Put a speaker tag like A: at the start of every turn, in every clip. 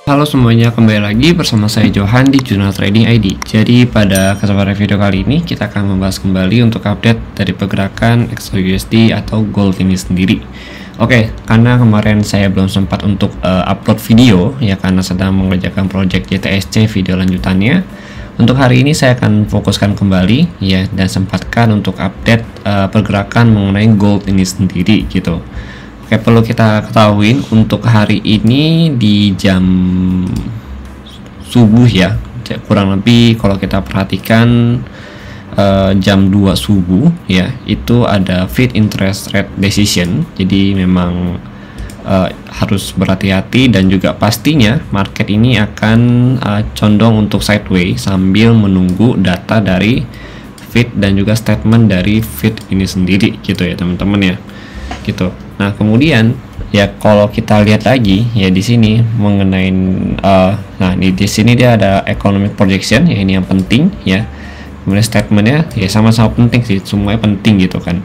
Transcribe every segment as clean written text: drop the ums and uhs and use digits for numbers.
A: Halo semuanya, kembali lagi bersama saya Johan di Jurnal Trading ID. Jadi pada kesempatan video kali ini kita akan membahas kembali untuk update dari pergerakan XAUUSD atau gold ini sendiri. Oke, karena kemarin saya belum sempat untuk upload video ya karena sedang mengerjakan project JTSC video lanjutannya. Untuk hari ini saya akan fokuskan kembali ya dan sempatkan untuk update pergerakan mengenai gold ini sendiri gitu. Oke, perlu kita ketahui untuk hari ini di jam subuh ya, kurang lebih kalau kita perhatikan jam 2 subuh ya, itu ada Fed interest rate decision. Jadi memang harus berhati-hati dan juga pastinya market ini akan condong untuk sideways sambil menunggu data dari Fed dan juga statement dari Fed ini sendiri gitu ya teman-teman ya, gitu. Nah kemudian ya kalau kita lihat lagi ya di sini mengenai nah di sini dia ada economic projection ya, ini yang penting ya. Kemudian statementnya ya sama-sama penting sih, semuanya penting gitu kan.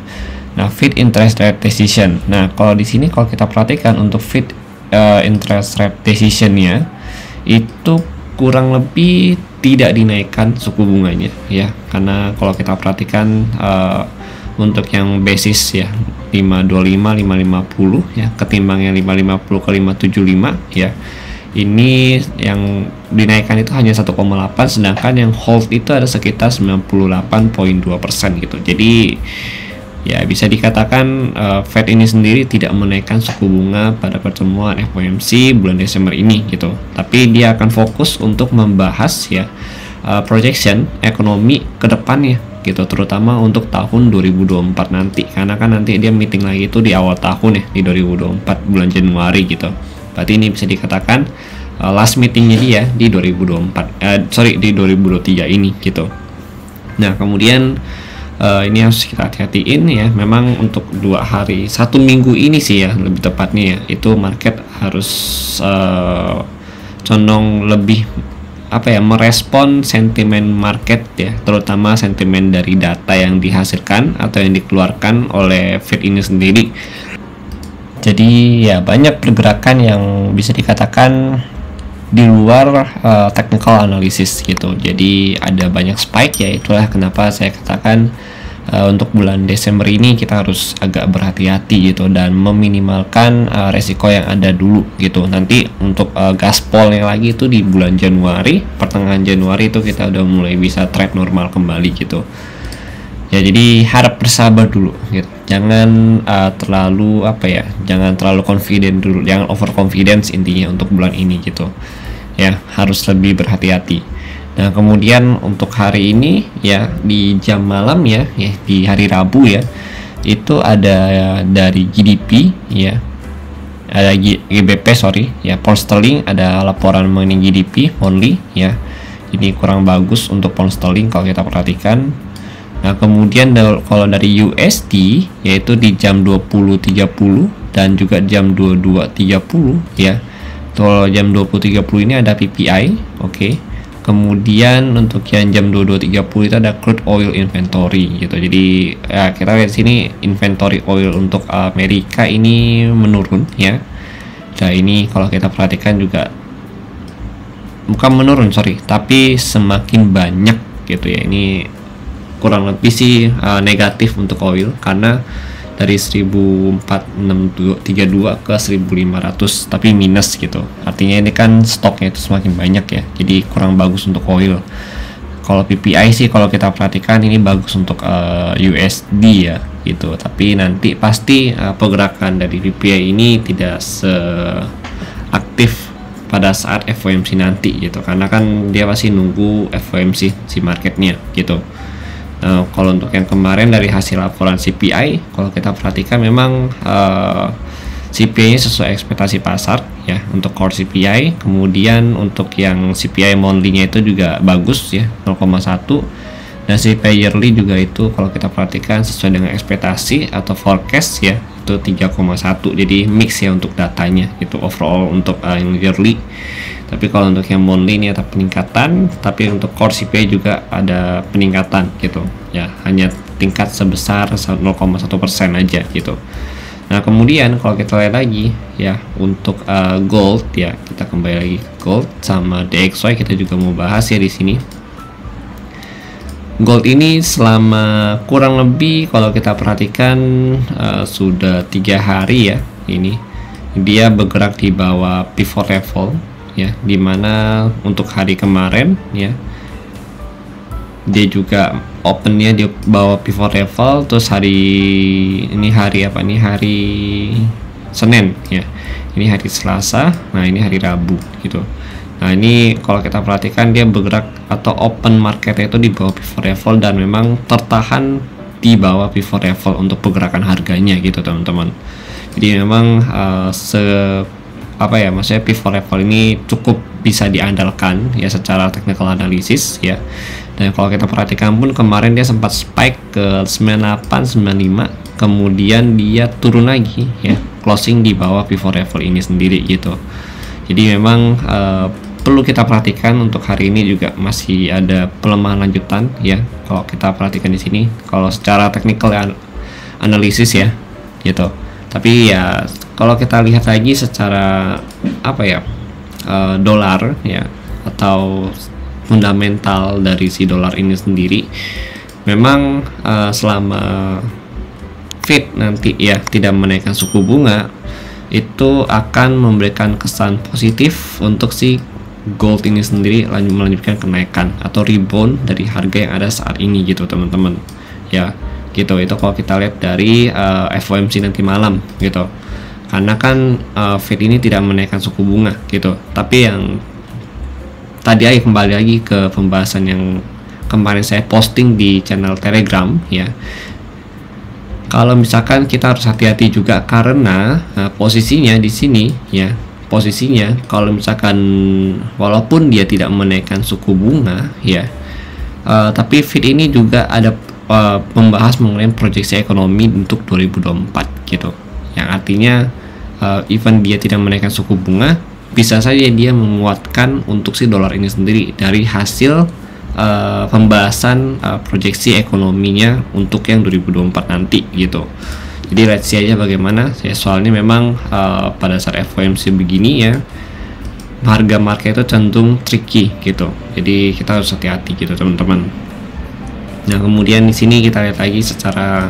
A: Nah Fed interest rate decision. Nah kalau di sini kalau kita perhatikan untuk Fed interest rate decisionnya itu kurang lebih tidak dinaikkan suku bunganya ya, karena kalau kita perhatikan untuk yang basis ya 525 550 ya ketimbangnya 550 ke 575 ya, ini yang dinaikkan itu hanya 1,8, sedangkan yang hold itu ada sekitar 98,2% gitu. Jadi ya bisa dikatakan Fed ini sendiri tidak menaikkan suku bunga pada pertemuan FOMC bulan Desember ini gitu, tapi dia akan fokus untuk membahas ya projection ekonomi ke depannya gitu, terutama untuk tahun 2024 nanti, karena kan nanti dia meeting lagi itu di awal tahun ya, di 2024 bulan Januari gitu. Berarti ini bisa dikatakan last meetingnya dia di 2023 ini gitu. Nah kemudian ini harus kita hati-hatiin ya, memang untuk 2 hari 1 minggu ini sih ya lebih tepatnya ya, itu market harus condong lebih merespon sentimen market ya, terutama sentimen dari data yang dihasilkan atau yang dikeluarkan oleh Fed ini sendiri. Jadi ya banyak pergerakan yang bisa dikatakan di luar technical analysis gitu. Jadi ada banyak spike ya, itulah kenapa saya katakan untuk bulan Desember ini kita harus agak berhati-hati gitu dan meminimalkan resiko yang ada dulu gitu. Nanti untuk gaspolnya lagi itu di bulan Januari, pertengahan Januari itu kita udah mulai bisa trade normal kembali gitu. Ya jadi harap bersabar dulu gitu. Jangan terlalu jangan terlalu confident dulu, jangan overconfidence intinya untuk bulan ini gitu. Ya, harus lebih berhati-hati. Nah kemudian untuk hari ini ya di jam malam ya di hari Rabu ya, itu ada dari GDP ya, ada GBP ya, pound sterling, ada laporan mengenai GDP only ya, ini kurang bagus untuk pound sterling kalau kita perhatikan. Nah kemudian kalau dari USD yaitu di jam 20.30 dan juga jam 22.30 ya. Kalau jam 20.30 ini ada PPI, oke. Kemudian untuk yang jam 22.30 itu ada crude oil inventory gitu. Jadi ya kita lihat sini inventory oil untuk Amerika ini menurun ya. Nah ini kalau kita perhatikan juga bukan menurun tapi semakin banyak gitu ya. Ini kurang lebih sih negatif untuk oil, karena dari 1432 ke 1500 tapi minus gitu. Artinya ini kan stoknya itu semakin banyak ya, jadi kurang bagus untuk oil. Kalau PPI sih kalau kita perhatikan ini bagus untuk USD ya gitu, tapi nanti pasti pergerakan dari PPI ini tidak seaktif pada saat FOMC nanti gitu, karena kan dia masih nunggu FOMC si marketnya gitu. Nah, kalau untuk yang kemarin dari hasil laporan CPI, kalau kita perhatikan memang CPI-nya sesuai ekspektasi pasar ya untuk core CPI. Kemudian untuk yang CPI monthly-nya itu juga bagus ya 0,1. Dan CPI yearly juga itu kalau kita perhatikan sesuai dengan ekspektasi atau forecast ya, itu 3,1. Jadi mix ya untuk datanya itu overall untuk yang yearly. Tapi kalau untuk yang monthly ini ada peningkatan, tapi untuk core CPI juga ada peningkatan gitu ya, hanya tingkat sebesar 0,1% aja gitu. Nah, kemudian kalau kita lihat lagi ya untuk gold ya, kita kembali lagi ke gold sama DXY, kita juga mau bahas ya di sini. Gold ini selama kurang lebih kalau kita perhatikan sudah 3 hari ya, ini dia bergerak di bawah pivot level ya, dimana untuk hari kemarin ya dia juga opennya di bawah pivot level. Terus hari ini hari apa nih, hari Senin ya, ini hari Selasa, nah ini hari Rabu gitu. Nah, ini kalau kita perhatikan dia bergerak atau open marketnya itu di bawah pivot level dan memang tertahan di bawah pivot level untuk pergerakan harganya gitu teman-teman. Jadi memang maksudnya pivot level ini cukup bisa diandalkan ya secara technical analysis ya. Dan kalau kita perhatikan pun kemarin dia sempat spike ke 9895, kemudian dia turun lagi ya, closing di bawah pivot level ini sendiri gitu. Jadi memang perlu kita perhatikan untuk hari ini juga masih ada pelemahan lanjutan ya. Kalau kita perhatikan di sini, kalau secara technical analisis ya gitu. Tapi ya kalau kita lihat lagi secara dolar ya atau fundamental dari si dolar ini sendiri, memang selama Fed nanti ya tidak menaikkan suku bunga, itu akan memberikan kesan positif untuk si gold ini sendiri melanjutkan kenaikan atau rebound dari harga yang ada saat ini gitu teman-teman ya gitu. Itu kalau kita lihat dari FOMC nanti malam gitu, karena kan Fed ini tidak menaikkan suku bunga gitu. Tapi yang tadi kembali lagi ke pembahasan yang kemarin saya posting di channel Telegram ya, kalau misalkan kita harus hati-hati juga karena posisinya di sini ya, posisinya kalau misalkan walaupun dia tidak menaikkan suku bunga ya, tapi Fed ini juga ada membahas mengenai proyeksi ekonomi untuk 2024 gitu, yang artinya even dia tidak menaikkan suku bunga, bisa saja dia menguatkan untuk si dolar ini sendiri dari hasil pembahasan proyeksi ekonominya untuk yang 2024 nanti gitu. Jadi let's see aja bagaimana ya, soalnya memang pada saat FOMC begini ya, harga market itu cenderung tricky gitu. Jadi kita harus hati-hati gitu teman-teman. Nah, kemudian di sini kita lihat lagi secara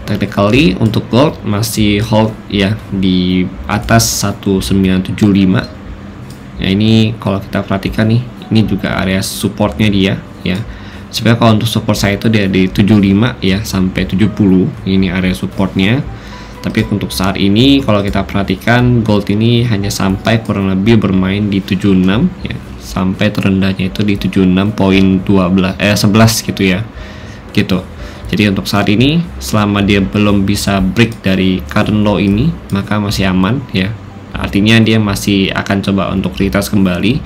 A: technically untuk gold masih hold ya di atas 1975. Ya, ini kalau kita perhatikan nih, ini juga area supportnya dia ya. Sebenarnya kalau untuk support saya itu dia di 75 ya sampai 70, ini area supportnya. Tapi untuk saat ini kalau kita perhatikan gold ini hanya sampai kurang lebih bermain di 76 ya, sampai terendahnya itu di 76.11 gitu ya gitu. Jadi untuk saat ini selama dia belum bisa break dari current low ini, maka masih aman ya. Artinya dia masih akan coba untuk retest kembali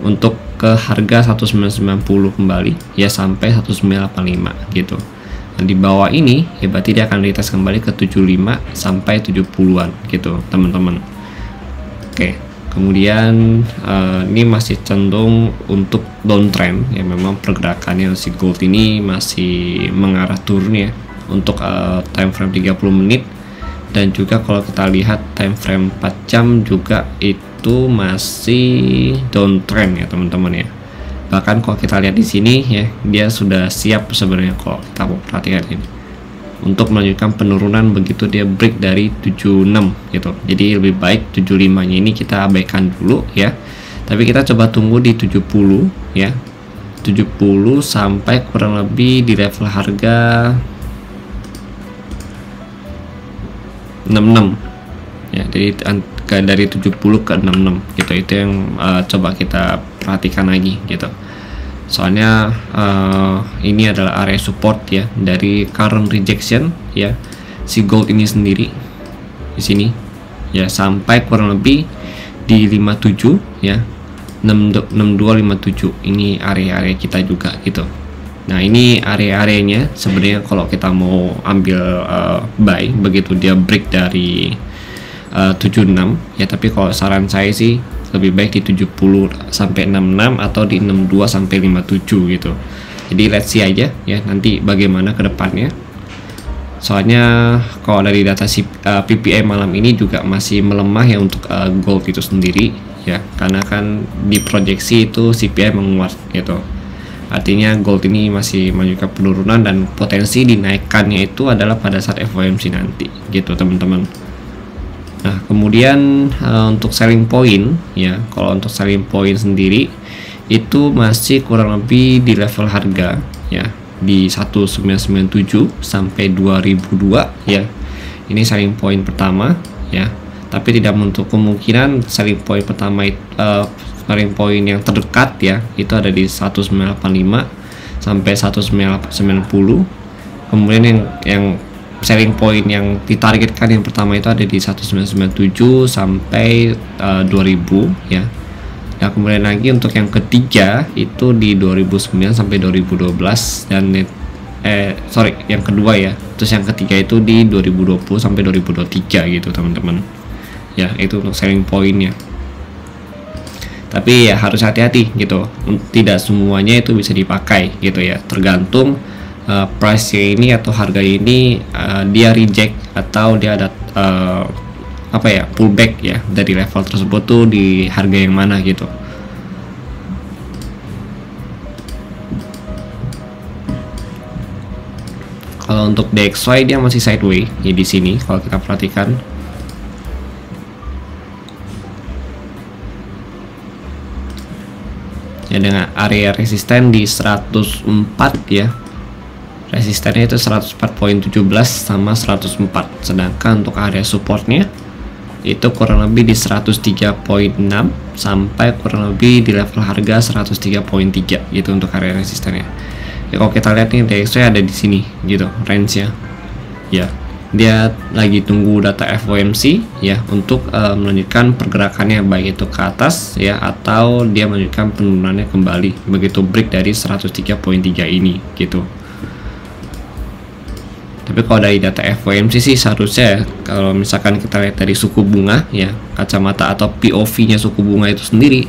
A: untuk ke harga 1990 kembali ya, sampai 1985 gitu. Dan di bawah ini ya berarti dia akan retest kembali ke 75 sampai 70-an gitu teman-teman. Oke, kemudian ini masih cenderung untuk downtrend ya, memang pergerakannya si gold ini masih mengarah turun ya untuk time frame 30 menit. Dan juga kalau kita lihat time frame 4 jam juga itu masih downtrend ya teman-teman ya. Bahkan kalau kita lihat di sini ya, dia sudah siap sebenarnya kalau kita mau perhatikan ini untuk melanjutkan penurunan begitu dia break dari 76 gitu. Jadi lebih baik 75 nya ini kita abaikan dulu ya. Tapi kita coba tunggu di 70 ya. 70 sampai kurang lebih di level harga 66 ya, jadi dari 70 ke 66 gitu. Itu yang coba kita perhatikan lagi gitu, soalnya ini adalah area support ya dari current rejection ya si gold ini sendiri di sini ya, sampai kurang lebih di 57 ya, 6257 ini area-area kita juga gitu. Nah, ini area-areanya sebenarnya kalau kita mau ambil buy begitu dia break dari 76 ya, tapi kalau saran saya sih lebih baik di 70 sampai 66 atau di 62 sampai 57 gitu. Jadi let's see aja ya nanti bagaimana ke depannya. Soalnya kalau dari data PPI malam ini juga masih melemah ya untuk gold itu sendiri ya, karena kan diproyeksi itu CPI menguat gitu. Artinya gold ini masih menunjukkan penurunan dan potensi dinaikkannya itu adalah pada saat FOMC nanti gitu teman-teman. Nah kemudian untuk selling point ya, kalau untuk selling point sendiri itu masih kurang lebih di level harga ya, di 1997 sampai 2002 ya. Ini selling point pertama ya, tapi tidak menutup kemungkinan selling point pertama selling point yang terdekat ya itu ada di 1985 sampai 1990. Kemudian yang selling point yang ditargetkan yang pertama itu ada di 1997 sampai 2000 ya. Nah kemudian lagi untuk yang ketiga itu di 2009 sampai 2012 dan yang kedua ya. Terus yang ketiga itu di 2020 sampai 2023 gitu teman-teman. Ya, itu untuk selling pointnya. Tapi ya harus hati-hati gitu. Tidak semuanya itu bisa dipakai gitu ya. Tergantung price ini atau harga ini dia reject atau dia ada pullback ya dari level tersebut tuh di harga yang mana gitu. Kalau untuk DXY dia masih sideways ya di sini kalau kita perhatikan. Ya dengan area resisten di 104 ya. Resistennya itu 104.17 sama 104. Sedangkan untuk area supportnya itu kurang lebih di 103.6 sampai kurang lebih di level harga 103.3 gitu untuk area resistennya. Ya kalau kita lihat nih DXY ada di sini gitu range-nya. Ya, dia lagi tunggu data FOMC ya untuk melanjutkan pergerakannya baik itu ke atas ya atau dia melanjutkan penurunannya kembali begitu break dari 103.3 ini gitu. Tapi kalau dari data FOMC sih seharusnya kalau misalkan kita lihat dari suku bunga ya, kacamata atau POV-nya suku bunga itu sendiri,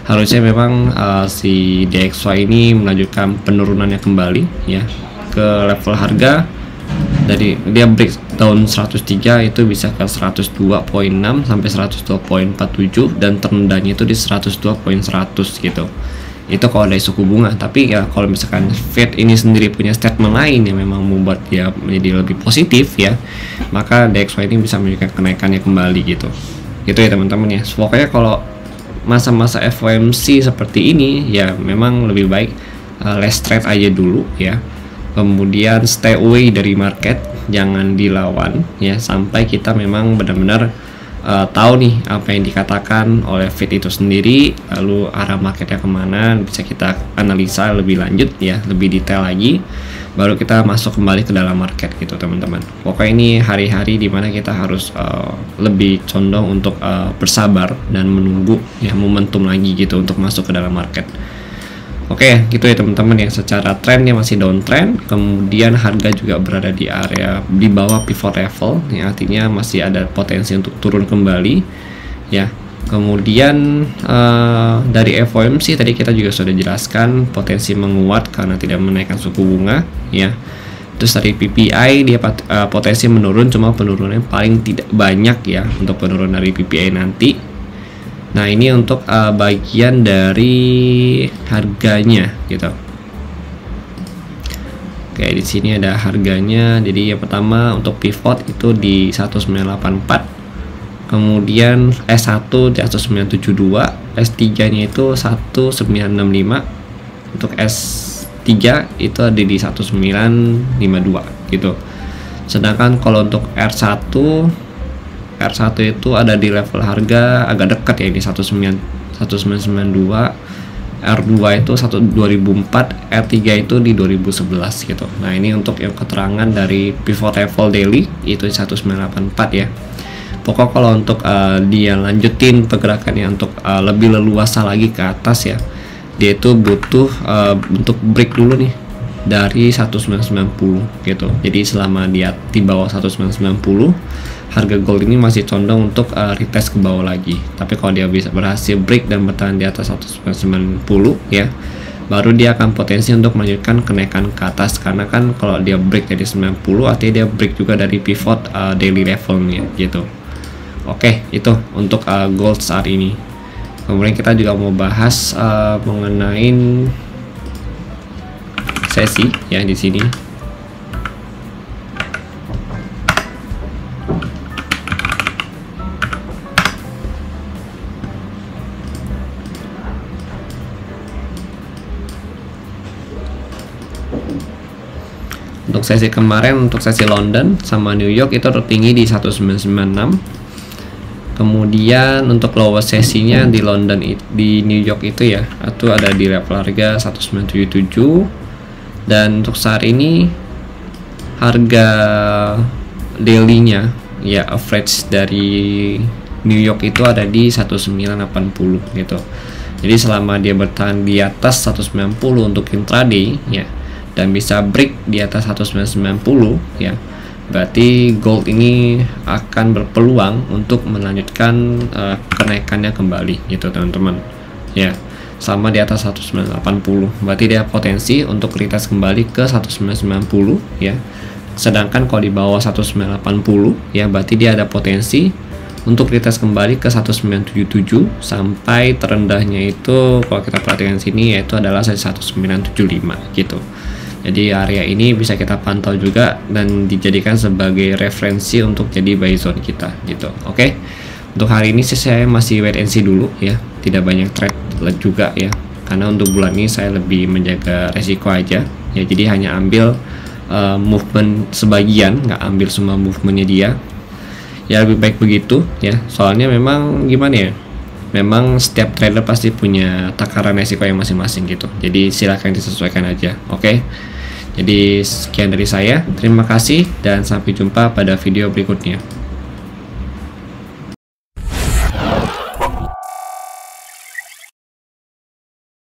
A: harusnya memang si DXY ini melanjutkan penurunannya kembali ya ke level harga dari dia breakdown 103 itu bisa ke 102.6 sampai 102.47 dan terendahnya itu di 102.100 gitu. Itu kalau dari suku bunga. Tapi ya kalau misalkan Fed ini sendiri punya statement lain yang memang membuat dia menjadi lebih positif ya, maka DXY ini bisa menunjukkan kenaikannya kembali gitu. Gitu ya teman-teman ya. Pokoknya kalau masa-masa FOMC seperti ini ya memang lebih baik less trade aja dulu ya. Kemudian stay away dari market, jangan dilawan ya sampai kita memang benar-benar tahu nih apa yang dikatakan oleh Fed itu sendiri, lalu arah marketnya kemana bisa kita analisa lebih lanjut ya, lebih detail lagi, baru kita masuk kembali ke dalam market gitu teman-teman. Pokoknya ini hari-hari dimana kita harus lebih condong untuk bersabar dan menunggu ya momentum lagi gitu untuk masuk ke dalam market. Oke, gitu ya teman-teman ya. Secara trendnya masih downtrend, kemudian harga juga berada di area di bawah pivot level, yang artinya masih ada potensi untuk turun kembali, ya. Kemudian dari FOMC tadi kita juga sudah jelaskan potensi menguat karena tidak menaikkan suku bunga, ya. Terus dari PPI dia potensi menurun, cuma penurunannya paling tidak banyak ya untuk penurunan dari PPI nanti. Nah ini untuk bagian dari harganya gitu. Oke, di sini ada harganya. Jadi yang pertama untuk pivot itu di 1984. Kemudian S1 di 1972, S3 nya itu 1965. Untuk S3 itu ada di 1952 gitu. Sedangkan kalau untuk R1 itu ada di level harga agak dekat ya di 1992, R2 itu 2004, R3 itu di 2011 gitu. Nah ini untuk yang keterangan dari pivot level daily itu 1984 ya. Pokok kalau untuk dia lanjutin pergerakannya untuk lebih leluasa lagi ke atas ya, dia itu butuh untuk break dulu nih dari 1990 gitu. Jadi selama dia di bawah 1990 harga gold ini masih condong untuk retest ke bawah lagi. Tapi kalau dia bisa berhasil break dan bertahan di atas 1990 ya, baru dia akan potensi untuk melanjutkan kenaikan ke atas, karena kan kalau dia break dari 90 artinya dia break juga dari pivot daily levelnya gitu. Oke, itu untuk gold saat ini. Kemudian kita juga mau bahas mengenai sesi ya di sini. Untuk sesi kemarin, untuk sesi London sama New York itu tertinggi di 1996. Kemudian untuk lowest sesinya di London, di New York itu ya, itu ada di level harga 1977. Dan untuk saat ini harga daily-nya ya, average dari New York itu ada di 1980 gitu. Jadi selama dia bertahan di atas 190 untuk intraday ya, dan bisa break di atas 1990 ya, berarti gold ini akan berpeluang untuk melanjutkan kenaikannya kembali gitu teman-teman ya. Sama di atas 1980 berarti dia potensi untuk retest kembali ke 1990 ya. Sedangkan kalau di bawah 1980 ya, berarti dia ada potensi untuk retest kembali ke 1977 sampai terendahnya itu kalau kita perhatikan sini yaitu adalah 1975 gitu. Jadi area ini bisa kita pantau juga dan dijadikan sebagai referensi untuk jadi buy zone kita gitu. Oke. Untuk hari ini sih saya masih wait and see dulu ya. Tidak banyak trade juga ya. Karena untuk bulan ini saya lebih menjaga resiko aja. Ya, jadi hanya ambil movement sebagian, nggak ambil semua movementnya dia. Ya lebih baik begitu ya. Soalnya memang gimana ya? Memang setiap trader pasti punya takaran resiko yang masing-masing gitu. Jadi silakan disesuaikan aja. Oke. Jadi sekian dari saya. Terima kasih dan sampai jumpa pada video berikutnya.